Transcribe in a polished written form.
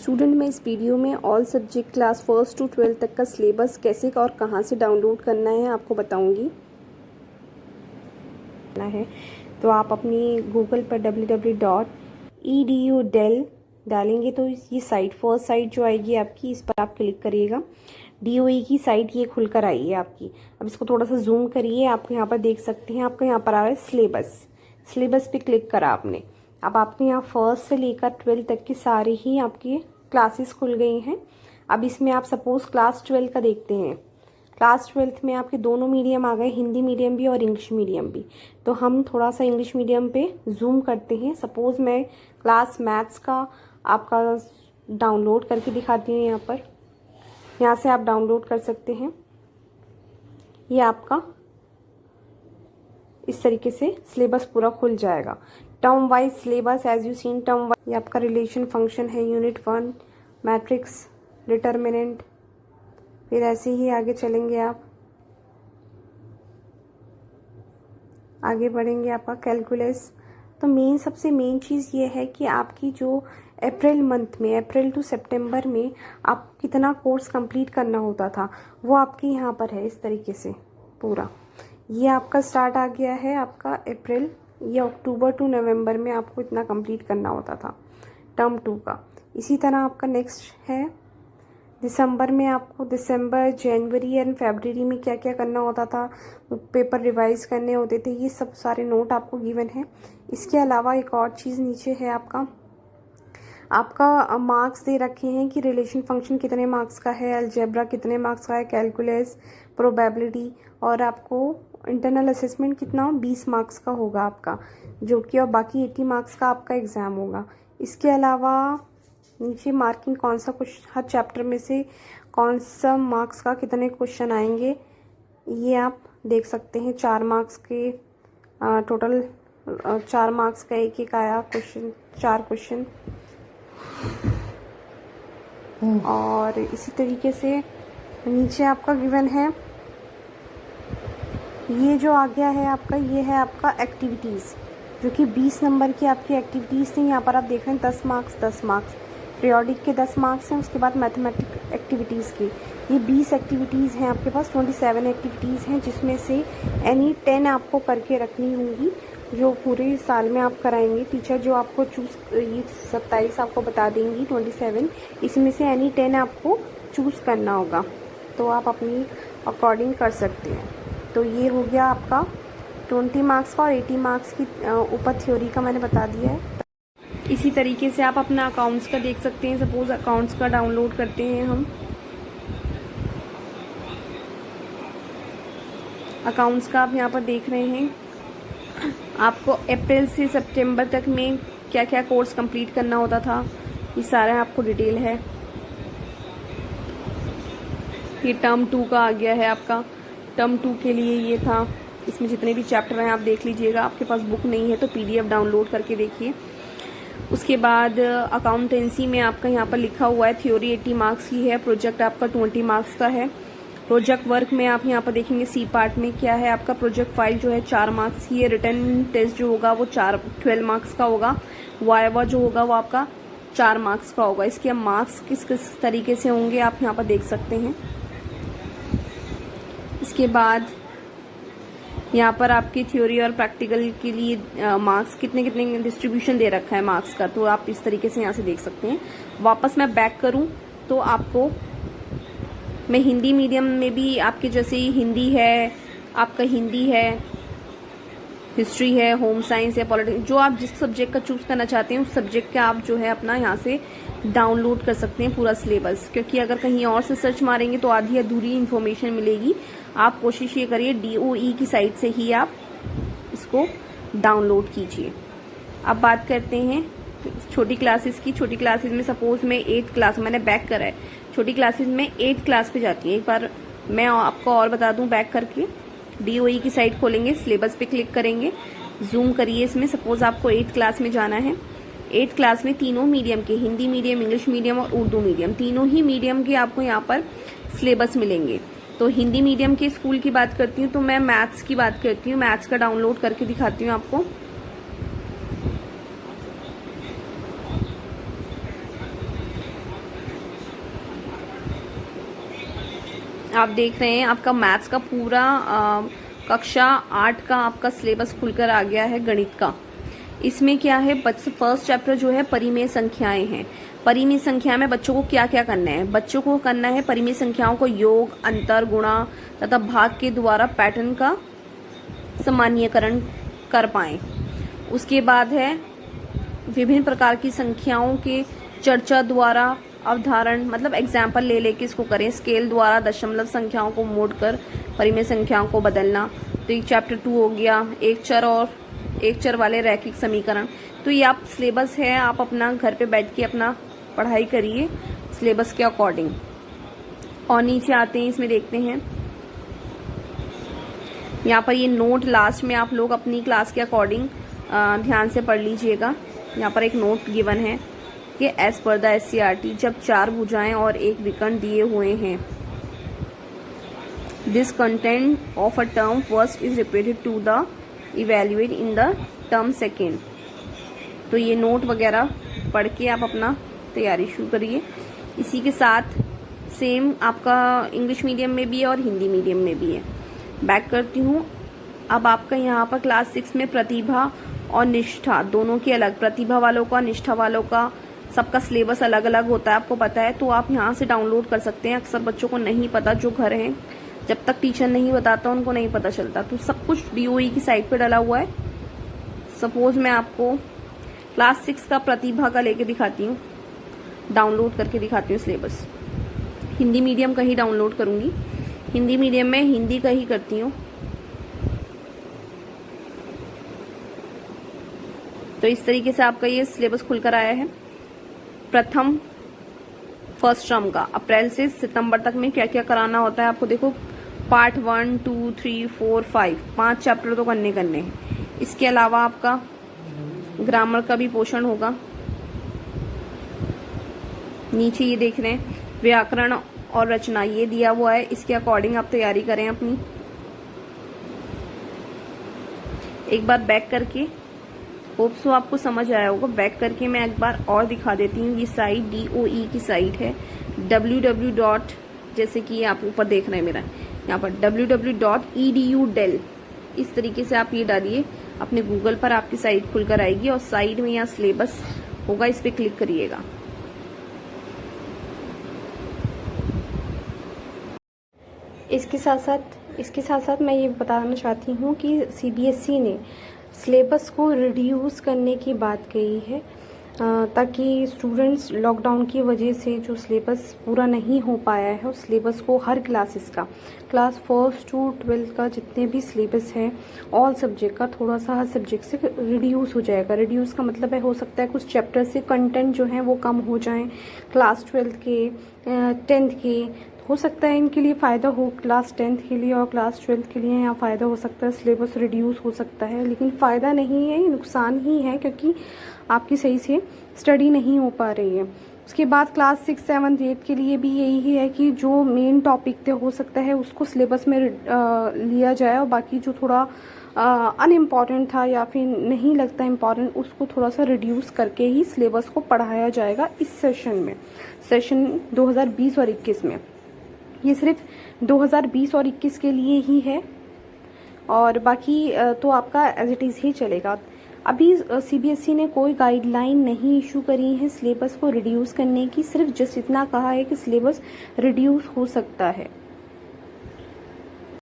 Student, मैं इस video में ऑल सब्जेक्ट क्लास 1 to 12 तक का सिलेबस कैसे और कहां से डाउनलोड करना है आपको बताऊंगी। है तो आप अपनी गूगल पर www.edudel डालेंगे तो ये साइट फर्स्ट साइट जो आएगी आपकी, इस पर आप क्लिक करिएगा। DOE की साइट ये खुलकर आई है आपकी। अब इसको थोड़ा सा जूम करिए, आपको यहाँ पर देख सकते हैं, आपको यहाँ पर आ रहा है सिलेबस। सिलेबस पे क्लिक करा आपने। अब आपके यहाँ फर्स्ट से लेकर 12 तक की सारी ही आपकी क्लासेस खुल गई हैं। अब इसमें आप सपोज क्लास 12 का देखते हैं। क्लास 12 में आपके दोनों मीडियम आ गए, हिंदी मीडियम भी और इंग्लिश मीडियम भी। तो हम थोड़ा सा इंग्लिश मीडियम पे जूम करते हैं। सपोज मैं क्लास मैथ्स का आपका डाउनलोड करके दिखाती हूँ। यहाँ से आप डाउनलोड कर सकते हैं। ये आपका इस तरीके से सिलेबस पूरा खुल जाएगा। Term wise syllabus as you seen term wise. ये आपका रिलेशन फंक्शन है, यूनिट 1, मैट्रिक्स, डिटर्मिनेंट। फिर ऐसे ही आगे चलेंगे, आप आगे बढ़ेंगे, आपका कैलकुलस। तो सबसे मेन चीज़ ये है कि आपकी जो अप्रैल मंथ में, अप्रैल टू सितंबर में आप कितना कोर्स कंप्लीट करना होता था वो आपके यहाँ पर है इस तरीके से पूरा। ये आपका स्टार्ट आ गया है आपका अप्रैल, ये अक्टूबर टू नवंबर में आपको इतना कंप्लीट करना होता था टर्म 2 का। इसी तरह आपका नेक्स्ट है दिसंबर में, आपको दिसंबर, जनवरी एंड फरवरी में क्या क्या करना होता था, पेपर रिवाइज करने होते थे, ये सब सारे नोट आपको गिवन है। इसके अलावा एक और चीज़ नीचे है, आपका मार्क्स दे रखे हैं कि रिलेशन फंक्शन कितने मार्क्स का है, अलजेब्रा कितने मार्क्स का है, कैलकुलस, प्रोबेबिलिटी, और आपको इंटरनल असेसमेंट कितना 20 मार्क्स का होगा आपका, जो कि और बाकी 80 मार्क्स का आपका एग्ज़ाम होगा। इसके अलावा नीचे मार्किंग कौन सा क्वेश्चन, हर चैप्टर में से कौन सा मार्क्स का कितने क्वेश्चन आएंगे ये आप देख सकते हैं। 4 मार्क्स के टोटल 4 मार्क्स का एक एक आया क्वेश्चन, 4 क्वेश्चन। और इसी तरीके से नीचे आपका गिवन है, ये जो आ गया है आपका, ये है आपका एक्टिविटीज़, जो कि 20 नंबर की आपकी एक्टिविटीज़ थी। यहाँ पर आप देख रहे हैं 10 मार्क्स 10 मार्क्स, पीरियोडिक के 10 मार्क्स हैं, उसके बाद मैथमेटिक एक्टिविटीज़ की ये 20 एक्टिविटीज़ हैं आपके पास। 27 एक्टिविटीज़ हैं, जिसमें से एनी 10 आपको करके रखनी होंगी, जो पूरे साल में आप कराएंगे। टीचर जो आपको ये 27 आपको बता देंगी, 27, इसमें से एनी 10 आपको चूज़ करना होगा, तो आप अपनी अकॉर्डिंग कर सकते हैं। तो ये हो गया आपका 20 मार्क्स का, और 80 मार्क्स की ऊपर थ्योरी का मैंने बता दिया है। इसी तरीके से आप अपना अकाउंट्स का देख सकते हैं। सपोज अकाउंट्स का डाउनलोड करते हैं हम। अकाउंट्स का आप यहाँ पर देख रहे हैं, आपको अप्रैल से सितंबर तक में क्या क्या कोर्स कंप्लीट करना होता था, ये सारा आपको डिटेल है। ये टर्म 2 का आ गया है आपका। टर्म 2 के लिए ये था, इसमें जितने भी चैप्टर हैं आप देख लीजिएगा। आपके पास बुक नहीं है तो PDF डाउनलोड करके देखिए। उसके बाद अकाउंटेंसी में आपका यहाँ पर लिखा हुआ है, थ्योरी 80 मार्क्स की है, प्रोजेक्ट आपका 20 मार्क्स का है। प्रोजेक्ट वर्क में आप यहाँ पर देखेंगे C पार्ट में क्या है आपका, प्रोजेक्ट फाइल जो है 4 मार्क्स की है। रिटर्न टेस्ट जो होगा वो 12 मार्क्स का होगा। वाइवा जो होगा वो आपका 4 मार्क्स का होगा। इसके मार्क्स किस किस तरीके से होंगे आप यहाँ पर देख सकते हैं। इसके बाद यहाँ पर आपकी थ्योरी और प्रैक्टिकल के लिए मार्क्स कितने कितने डिस्ट्रीब्यूशन दे रखा है मार्क्स का, तो आप इस तरीके से यहाँ से देख सकते हैं। वापस मैं बैक करूँ तो आपको मैं हिंदी मीडियम में भी आपके जैसे ही हिंदी है, आपका हिंदी है, हिस्ट्री है, होम साइंस है, पॉलिटिक्स, जो आप जिस सब्जेक्ट का चूज करना चाहते हैं उस सब्जेक्ट का आप जो है अपना यहाँ से डाउनलोड कर सकते हैं पूरा सिलेबस। क्योंकि अगर कहीं और से सर्च मारेंगे तो आधी अधूरी इन्फॉर्मेशन मिलेगी। आप कोशिश ये करिए DOE की साइट से ही आप इसको डाउनलोड कीजिए। अब बात करते हैं छोटी क्लासेस की। छोटी क्लासेस में सपोज मैं 8th क्लास, मैंने बैक करा है, छोटी क्लासेस में 8th क्लास पे जाती है। एक बार मैं आपको और बता दूं, बैक करके DOE की साइट खोलेंगे, सिलेबस पे क्लिक करेंगे, जूम करिए इसमें। सपोज आपको 8th क्लास में जाना है। 8th क्लास में तीनों मीडियम के, हिंदी मीडियम, इंग्लिश मीडियम और उर्दू मीडियम, तीनों ही मीडियम के आपको यहाँ पर सिलेबस मिलेंगे। तो हिंदी मीडियम के स्कूल की बात करती हूँ तो मैं मैथ्स की बात करती हूँ। मैथ्स का डाउनलोड करके दिखाती हूँ आपको। आप देख रहे हैं आपका मैथ्स का पूरा कक्षा 8 का आपका सिलेबस खुलकर आ गया है गणित का। इसमें क्या है, फर्स्ट चैप्टर जो है परिमेय संख्याएं हैं। परिमेय संख्या में बच्चों को क्या क्या करना है, बच्चों को करना है परिमेय संख्याओं को योग, अंतर, गुणा तथा भाग के द्वारा पैटर्न का सामान्यीकरण कर पाएं। उसके बाद है विभिन्न प्रकार की संख्याओं के चर्चा द्वारा अवधारण, मतलब एग्जाम्पल ले लेके इसको करें। स्केल द्वारा दशमलव संख्याओं को मोड़कर परिमेय संख्याओं को बदलना। तो ये चैप्टर 2 हो गया। एक चर और एक चर वाले रैखिक समीकरण। तो ये आप सिलेबस है, आप अपना घर पे बैठ के अपना पढ़ाई करिए सिलेबस के अकॉर्डिंग। और नीचे आते हैं, इसमें देखते हैं यहाँ पर ये नोट लास्ट में आप लोग अपनी क्लास के अकॉर्डिंग ध्यान से पढ़ लीजिएगा। यहाँ पर एक नोट गिवन है कि एज पर द SCERT जब 4 भुजाएं और एक विकर्ण दिए हुए हैं, this content of a term first is repeated to the evaluate in the term second. तो ये नोट वगैरह पढ़ के आप अपना तैयारी शुरू करिए। इसी के साथ सेम आपका इंग्लिश मीडियम में भी है और हिंदी मीडियम में भी है। बैक करती हूँ। अब आपका यहाँ पर क्लास 6 में प्रतिभा और निष्ठा दोनों की अलग, प्रतिभा वालों का, निष्ठा वालों का, सबका सिलेबस अलग अलग होता है, आपको पता है। तो आप यहाँ से डाउनलोड कर सकते हैं। अक्सर बच्चों को नहीं पता, जो घर हैं, जब तक टीचर नहीं बताता उनको नहीं पता चलता। तो सब कुछ DOE की साइट पे डाला हुआ है। सपोज मैं आपको क्लास 6 का प्रतिभा का लेके दिखाती हूँ, डाउनलोड करके दिखाती हूँ सिलेबस। हिंदी मीडियम का ही डाउनलोड करूंगी, हिंदी मीडियम में हिंदी का ही करती हूँ। तो इस तरीके से आपका ये सिलेबस खुलकर आया है। प्रथम फर्स्ट टर्म का अप्रैल से सितंबर तक में क्या क्या कराना होता है आपको देखो। पार्ट 1, 2, 3, 4, 5 चैप्टर तो करने हैं। इसके अलावा आपका ग्रामर का भी पोर्शन होगा। नीचे ये देख रहे हैं व्याकरण और रचना, ये दिया हुआ है। इसके अकॉर्डिंग आप तैयारी करें अपनी। एक बार बैक करके, होप सो आपको समझ आया होगा। बैक करके मैं एक बार और दिखा देती हूँ। ये साइट DOE की साइट है, www. जैसे कि आप ऊपर देख रहे हैं मेरा यहाँ पर www.edu.del। इस तरीके से आप ये डालिए अपने गूगल पर, आपकी साइट खुलकर आएगी और साइड में यहाँ सिलेबस होगा, इस पे क्लिक करिएगा। इसके साथ साथ मैं ये बताना चाहती हूँ कि CBSE ने सिलेबस को रिड्यूस करने की बात कही है, ताकि स्टूडेंट्स लॉकडाउन की वजह से जो सिलेबस पूरा नहीं हो पाया है, उस सिलेबस को हर क्लासेस का, क्लास 1 to 12 का जितने भी सिलेबस है, ऑल सब्जेक्ट का थोड़ा सा हर सब्जेक्ट से रिड्यूस हो जाएगा। रिड्यूस का मतलब है, हो सकता है कुछ चैप्टर से कंटेंट जो है वो कम हो जाएं। क्लास 12 के, 10th के हो सकता है इनके लिए फ़ायदा हो, क्लास 10th के लिए और क्लास 12th के लिए यहाँ फ़ायदा हो सकता है, सिलेबस रिड्यूस हो सकता है। लेकिन फ़ायदा नहीं है, नुकसान ही है, क्योंकि आपकी सही से स्टडी नहीं हो पा रही है। उसके बाद क्लास 6, 7, 8 के लिए भी यही है कि जो मेन टॉपिक थे हो सकता है उसको सिलेबस में लिया जाए, और बाकी जो थोड़ा अनइम्पॉर्टेंट था या फिर नहीं लगता इम्पॉर्टेंट, उसको थोड़ा सा रिड्यूस करके ही सिलेबस को पढ़ाया जाएगा इस सेशन में, सेशन 2020 और 21 में। ये सिर्फ 2020 और 21 के लिए ही है, और बाकी तो आपका एज इट इज़ ही चलेगा। अभी CBSE ने कोई गाइडलाइन नहीं इशू करी है सिलेबस को रिड्यूस करने की, सिर्फ जस्ट इतना कहा है कि सिलेबस रिड्यूस हो सकता है।